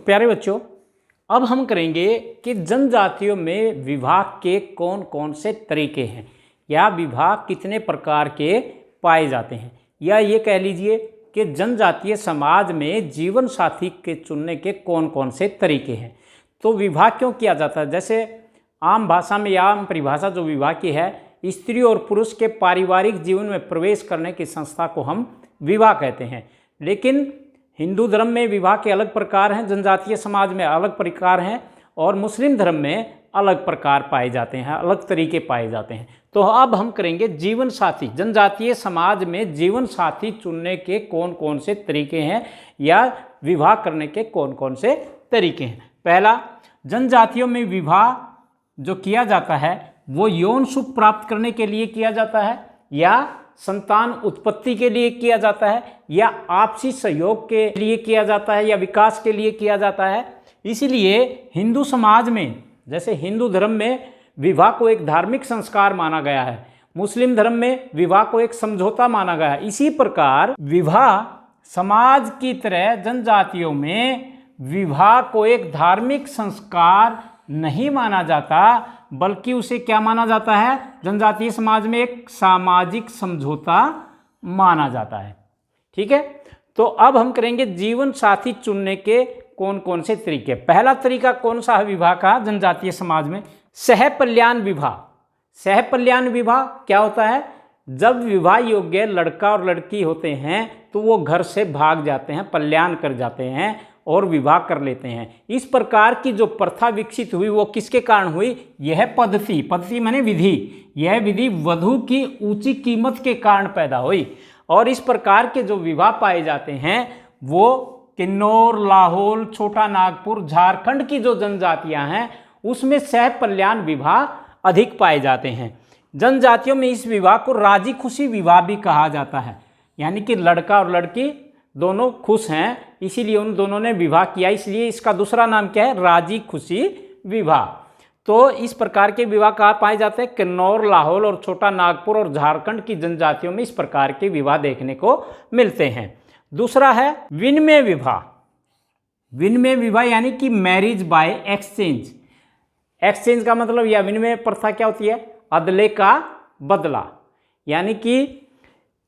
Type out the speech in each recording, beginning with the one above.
प्यारे बच्चों, अब हम करेंगे कि जनजातियों में विवाह के कौन कौन से तरीके हैं या विवाह कितने प्रकार के पाए जाते हैं, या ये कह लीजिए कि जनजातीय समाज में जीवन साथी के चुनने के कौन कौन से तरीके हैं। तो विवाह क्यों किया जाता है? जैसे आम भाषा में या आम परिभाषा जो विवाह की है, स्त्री और पुरुष के पारिवारिक जीवन में प्रवेश करने की संस्था को हम विवाह कहते हैं। लेकिन हिंदू धर्म में विवाह के अलग प्रकार हैं, जनजातीय समाज में अलग प्रकार हैं, और मुस्लिम धर्म में अलग प्रकार पाए जाते हैं, अलग तरीके पाए जाते हैं। तो अब हम करेंगे जीवन साथी, जनजातीय समाज में जीवन साथी चुनने के कौन कौन से तरीके हैं या विवाह करने के कौन कौन से तरीके हैं। पहला, जनजातियों में विवाह जो किया जाता है वो यौन सुख प्राप्त करने के लिए किया जाता है, या संतान उत्पत्ति के लिए किया जाता है, या आपसी सहयोग के लिए किया जाता है, या विकास के लिए किया जाता है। इसीलिए हिंदू समाज में, जैसे हिंदू धर्म में विवाह को एक धार्मिक संस्कार माना गया है, मुस्लिम धर्म में विवाह को एक समझौता माना गया है, इसी प्रकार विवाह समाज की तरह जनजातियों में विवाह को एक धार्मिक संस्कार नहीं माना जाता, बल्कि उसे क्या माना जाता है? जनजातीय समाज में एक सामाजिक समझौता माना जाता है। ठीक है, तो अब हम करेंगे जीवन साथी चुनने के कौन कौन से तरीके। पहला तरीका कौन सा है विवाह का जनजातीय समाज में? सहपल्यान विवाह। सहपल्यान विवाह क्या होता है? जब विवाह योग्य लड़का और लड़की होते हैं तो वो घर से भाग जाते हैं, पल्याण कर जाते हैं और विवाह कर लेते हैं। इस प्रकार की जो प्रथा विकसित हुई वो किसके कारण हुई? यह पद्धति माने विधि, यह विधि वधू की ऊंची कीमत के कारण पैदा हुई। और इस प्रकार के जो विवाह पाए जाते हैं वो किन्नौर, लाहौल, छोटा नागपुर, झारखंड की जो जनजातियां हैं उसमें सहपल्यान विवाह अधिक पाए जाते हैं। जनजातियों में इस विवाह को राजी खुशी विवाह भी कहा जाता है, यानी कि लड़का और लड़की दोनों खुश हैं, इसीलिए उन दोनों ने विवाह किया, इसलिए इसका दूसरा नाम क्या है? राजी खुशी विवाह। तो इस प्रकार के विवाह कहाँ पाए जाते हैं? किन्नौर, लाहौल और छोटा नागपुर और झारखंड की जनजातियों में इस प्रकार के विवाह देखने को मिलते हैं। दूसरा है विनिमय विवाह। विनिमय विवाह यानी कि मैरिज बाय एक्सचेंज। एक्सचेंज का मतलब यह विनिमय प्रथा क्या होती है? अदले का बदला, यानी कि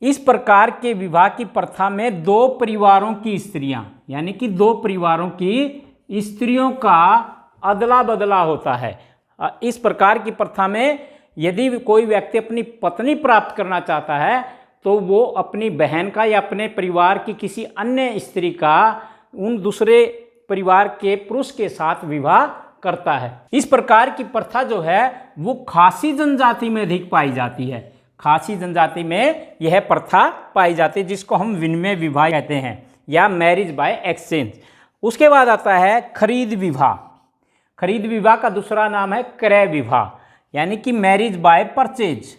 इस प्रकार के विवाह की प्रथा में दो परिवारों की स्त्रियां, यानी कि दो परिवारों की स्त्रियों का अदला बदला होता है। इस प्रकार की प्रथा में यदि कोई व्यक्ति अपनी पत्नी प्राप्त करना चाहता है तो वो अपनी बहन का या अपने परिवार की किसी अन्य स्त्री का उन दूसरे परिवार के पुरुष के साथ विवाह करता है। इस प्रकार की प्रथा जो है वो खासी जनजाति में अधिक पाई जाती है। खासी जनजाति में यह प्रथा पाई जाती है, जिसको हम विनिमय विवाह कहते हैं या मैरिज बाय एक्सचेंज। उसके बाद आता है खरीद विवाह। खरीद विवाह का दूसरा नाम है क्रय विवाह, यानी कि मैरिज बाय परचेज।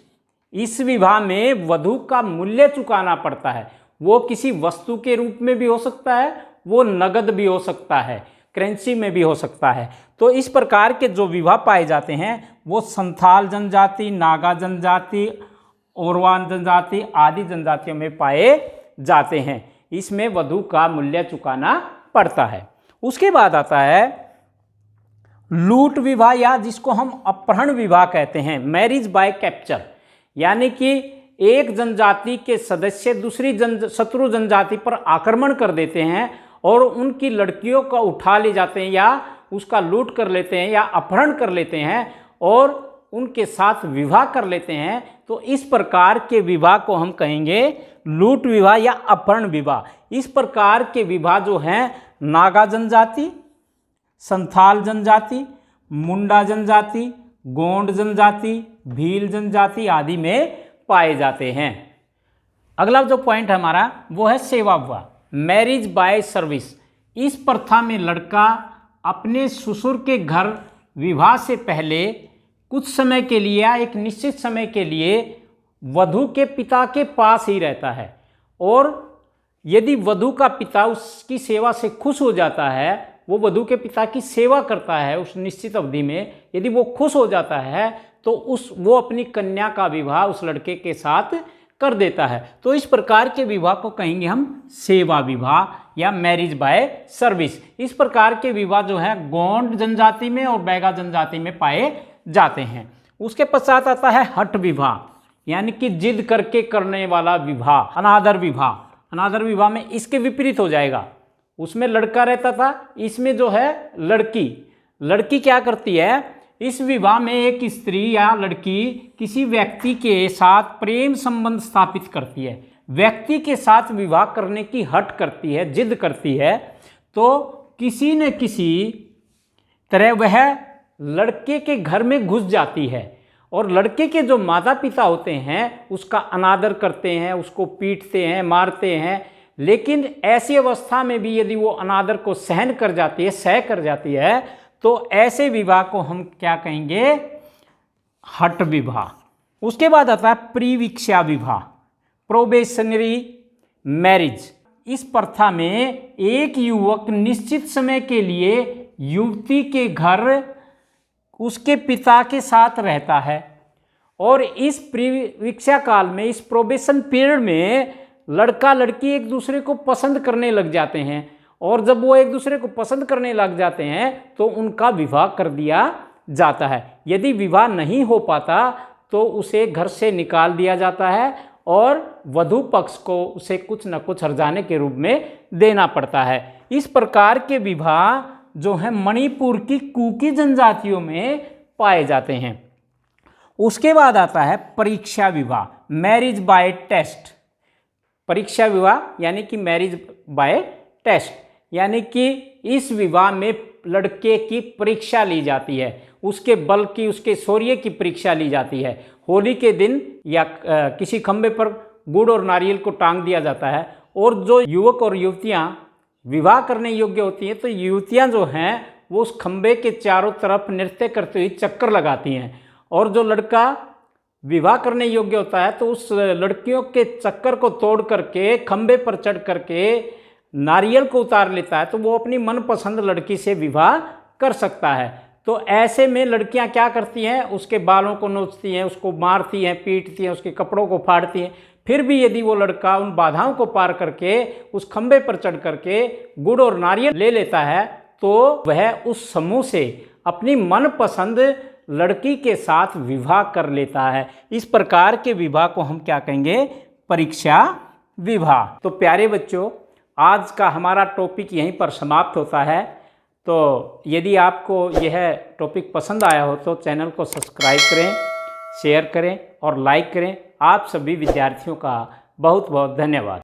इस विवाह में वधू का मूल्य चुकाना पड़ता है। वो किसी वस्तु के रूप में भी हो सकता है, वो नगद भी हो सकता है, करेंसी में भी हो सकता है। तो इस प्रकार के जो विवाह पाए जाते हैं वो संथाल जनजाति, नागा जनजाति, ओरवान जनजाति आदि जनजातियों में पाए जाते हैं। इसमें वधू का मूल्य चुकाना पड़ता है। उसके बाद आता है लूट विवाह, या जिसको हम अपहरण विवाह कहते हैं, मैरिज बाय कैप्चर, यानी कि एक जनजाति के सदस्य दूसरी शत्रु जनजाति पर आक्रमण कर देते हैं और उनकी लड़कियों का उठा ले जाते हैं या उसका लूट कर लेते हैं या अपहरण कर लेते हैं और उनके साथ विवाह कर लेते हैं। तो इस प्रकार के विवाह को हम कहेंगे लूट विवाह या अपहरण विवाह। इस प्रकार के विवाह जो हैं नागा जनजाति, संथाल जनजाति, मुंडा जनजाति, गोंड जनजाति, भील जनजाति आदि में पाए जाते हैं। अगला जो पॉइंट है हमारा वो है सेवा विवाह, मैरिज बाय सर्विस। इस प्रथा में लड़का अपने ससुर के घर विवाह से पहले कुछ समय के लिए या एक निश्चित समय के लिए वधू के पिता के पास ही रहता है, और यदि वधू का पिता उसकी सेवा से खुश हो जाता है, वो वधू के पिता की सेवा करता है उस निश्चित अवधि में, यदि वो खुश हो जाता है तो वो अपनी कन्या का विवाह उस लड़के के साथ कर देता है। तो इस प्रकार के विवाह को कहेंगे हम सेवा विवाह या मैरिज बाय सर्विस। इस प्रकार के विवाह जो है गोंड जनजाति में और बैगा जनजाति में पाए जाते हैं। उसके पश्चात आता है हठ विवाह, यानी कि जिद करके करने वाला विवाह, अनादर विवाह। अनादर विवाह में इसके विपरीत हो जाएगा, उसमें लड़का रहता था, इसमें जो है लड़की। लड़की क्या करती है, इस विवाह में एक स्त्री या लड़की किसी व्यक्ति के साथ प्रेम संबंध स्थापित करती है, व्यक्ति के साथ विवाह करने की हठ करती है, जिद करती है। तो किसी न किसी तरह वह लड़के के घर में घुस जाती है और लड़के के जो माता पिता होते हैं उसका अनादर करते हैं, उसको पीटते हैं, मारते हैं। लेकिन ऐसी अवस्था में भी यदि वो अनादर को सहन कर जाती है, सह कर जाती है, तो ऐसे विवाह को हम क्या कहेंगे, हठ विवाह। उसके बाद आता है प्रीवीक्षा विवाह, प्रोबेशनरी मैरिज। इस प्रथा में एक युवक निश्चित समय के लिए युवती के घर उसके पिता के साथ रहता है और इस प्रीवीक्षा काल में, इस प्रोबेशन पीरियड में लड़का लड़की एक दूसरे को पसंद करने लग जाते हैं और जब वो एक दूसरे को पसंद करने लग जाते हैं तो उनका विवाह कर दिया जाता है। यदि विवाह नहीं हो पाता तो उसे घर से निकाल दिया जाता है और वधू पक्ष को उसे कुछ न कुछ हर्जाने के रूप में देना पड़ता है। इस प्रकार के विवाह जो है मणिपुर की कुकी जनजातियों में पाए जाते हैं। उसके बाद आता है परीक्षा विवाह, मैरिज बाय टेस्ट। परीक्षा विवाह यानी कि मैरिज बाय टेस्ट, यानी कि इस विवाह में लड़के की परीक्षा ली जाती है, उसके बल की, उसके शौर्य की परीक्षा ली जाती है। होली के दिन या किसी खंबे पर गुड़ और नारियल को टांग दिया जाता है और जो युवक और युवतियां विवाह करने योग्य होती हैं तो युवतियां जो हैं वो उस खंबे के चारों तरफ नृत्य करते हुए चक्कर लगाती हैं और जो लड़का विवाह करने योग्य होता है तो उस लड़कियों के चक्कर को तोड़ करके खंबे पर चढ़ करके नारियल को उतार लेता है तो वो अपनी मनपसंद लड़की से विवाह कर सकता है। तो ऐसे में लड़कियां क्या करती हैं, उसके बालों को नोचती हैं, उसको मारती हैं, पीटती हैं, उसके कपड़ों को फाड़ती हैं। फिर भी यदि वो लड़का उन बाधाओं को पार करके उस खंबे पर चढ़ करके गुड़ और नारियल ले लेता है तो वह उस समूह से अपनी मनपसंद लड़की के साथ विवाह कर लेता है। इस प्रकार के विवाह को हम क्या कहेंगे, परीक्षा विवाह। तो प्यारे बच्चों, आज का हमारा टॉपिक यहीं पर समाप्त होता है। तो यदि आपको यह टॉपिक पसंद आया हो तो चैनल को सब्सक्राइब करें, शेयर करें और लाइक करें। आप सभी विद्यार्थियों का बहुत बहुत धन्यवाद।